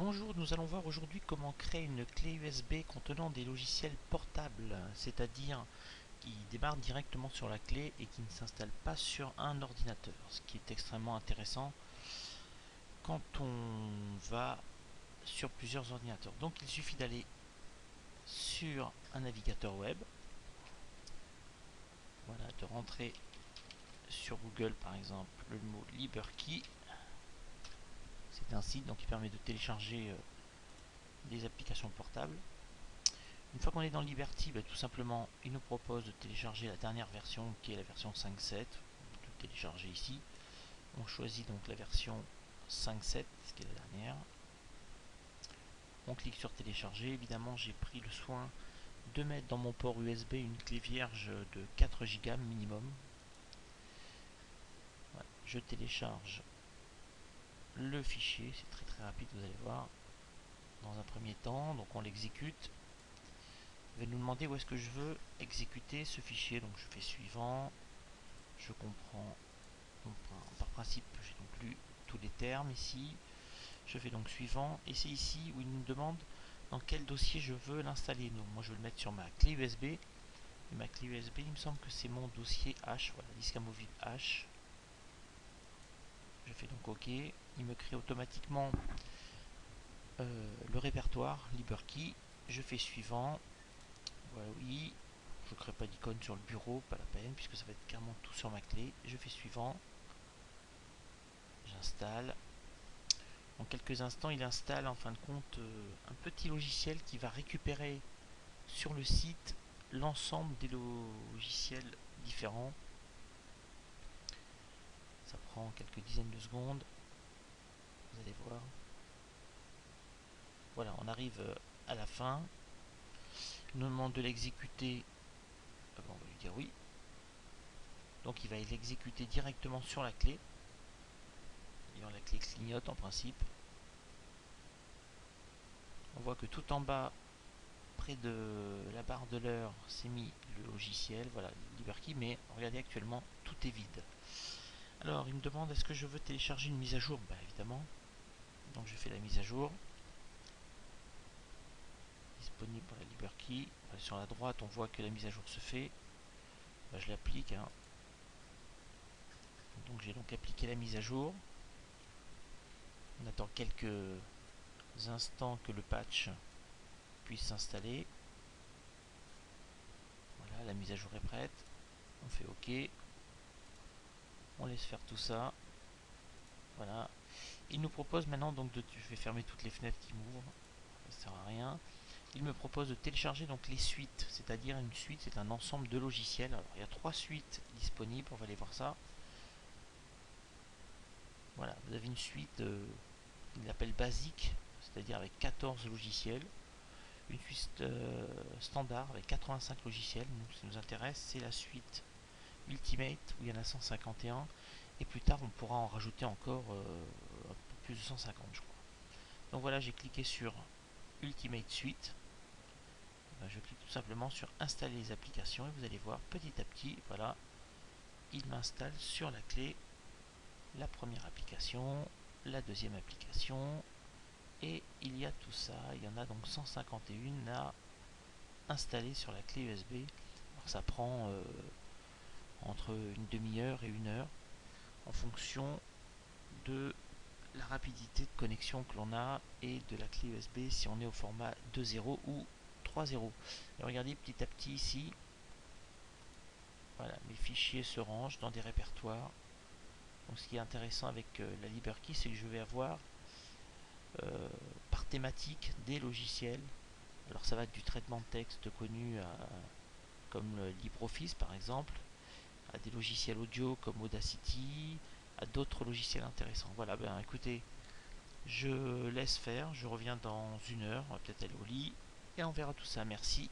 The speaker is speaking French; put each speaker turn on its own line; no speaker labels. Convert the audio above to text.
Bonjour, nous allons voir aujourd'hui comment créer une clé USB contenant des logiciels portables, c'est-à-dire qui démarrent directement sur la clé et qui ne s'installent pas sur un ordinateur, ce qui est extrêmement intéressant quand on va sur plusieurs ordinateurs. Donc il suffit d'aller sur un navigateur web, voilà, de rentrer sur Google par exemple le mot LiberKey. C'est un site donc qui permet de télécharger des applications portables. Une fois qu'on est dans Liberty, tout simplement, il nous propose de télécharger la dernière version qui est la version 5.7. De télécharger ici. On choisit donc la version 5.7, ce qui est la dernière. On clique sur télécharger. Évidemment, j'ai pris le soin de mettre dans mon port USB une clé vierge de 4 Go minimum. Voilà, je télécharge le fichier, c'est très rapide, vous allez voir. Dans un premier temps, donc on l'exécute. Il va nous demander où est-ce que je veux exécuter ce fichier, donc je fais suivant, je comprends, par principe j'ai donc lu tous les termes ici, je fais donc suivant, et c'est ici où il nous demande dans quel dossier je veux l'installer. Donc moi je vais le mettre sur ma clé USB, et ma clé USB il me semble que c'est mon dossier H, voilà, disque amovible H. Je fais donc OK, il me crée automatiquement le répertoire LiberKey, je fais suivant. Voilà, oui, je ne crée pas d'icône sur le bureau, pas la peine, puisque ça va être carrément tout sur ma clé. Je fais suivant. J'installe. En quelques instants, il installe en fin de compte un petit logiciel qui va récupérer sur le site l'ensemble des logiciels différents. Ça prend quelques dizaines de secondes. Vous allez voir. Voilà, on arrive à la fin. Il nous demande de l'exécuter. On va lui dire oui. Donc il va l'exécuter directement sur la clé. La clé clignote en principe. On voit que tout en bas, près de la barre de l'heure, c'est mis le logiciel, voilà, LiberKey, mais regardez actuellement, tout est vide. Alors, il me demande est-ce que je veux télécharger une mise à jour. Évidemment. Donc je fais la mise à jour. Disponible pour la LiberKey. Sur la droite, on voit que la mise à jour se fait. Je l'applique. Donc j'ai donc appliqué la mise à jour. On attend quelques instants que le patch puisse s'installer. Voilà, la mise à jour est prête. On fait OK. On laisse faire tout ça. Voilà. Il nous propose maintenant donc je vais fermer toutes les fenêtres qui m'ouvrent. Ça sert à rien. Il me propose de télécharger donc les suites, c'est-à-dire une suite, c'est un ensemble de logiciels. Alors il y a 3 suites disponibles, on va aller voir ça. Voilà, vous avez une suite, il l'appelle basique, c'est-à-dire avec 14 logiciels. Une suite standard avec 85 logiciels. Nous, ce qui nous intéresse, c'est la suite Ultimate où il y en a 151. Et plus tard, on pourra en rajouter encore un peu plus de 150, je crois. Donc voilà, j'ai cliqué sur Ultimate Suite. Je clique tout simplement sur installer les applications et vous allez voir petit à petit, voilà, il m'installe sur la clé la première application, la deuxième application, et il y a tout ça. Il y en a donc 151 à installer sur la clé USB. Alors ça prend entre une demi-heure et une heure en fonction de la rapidité de connexion que l'on a et de la clé USB si on est au format 2.0 ou 3.0. Et regardez petit à petit ici, voilà, mes fichiers se rangent dans des répertoires. Donc ce qui est intéressant avec la LiberKey, c'est que je vais avoir par thématique des logiciels. Alors ça va du traitement de texte connu comme LibreOffice par exemple, à des logiciels audio comme Audacity, à d'autres logiciels intéressants. Voilà, écoutez, je laisse faire, je reviens dans une heure, on va peut-être aller au lit et on verra tout ça. Merci.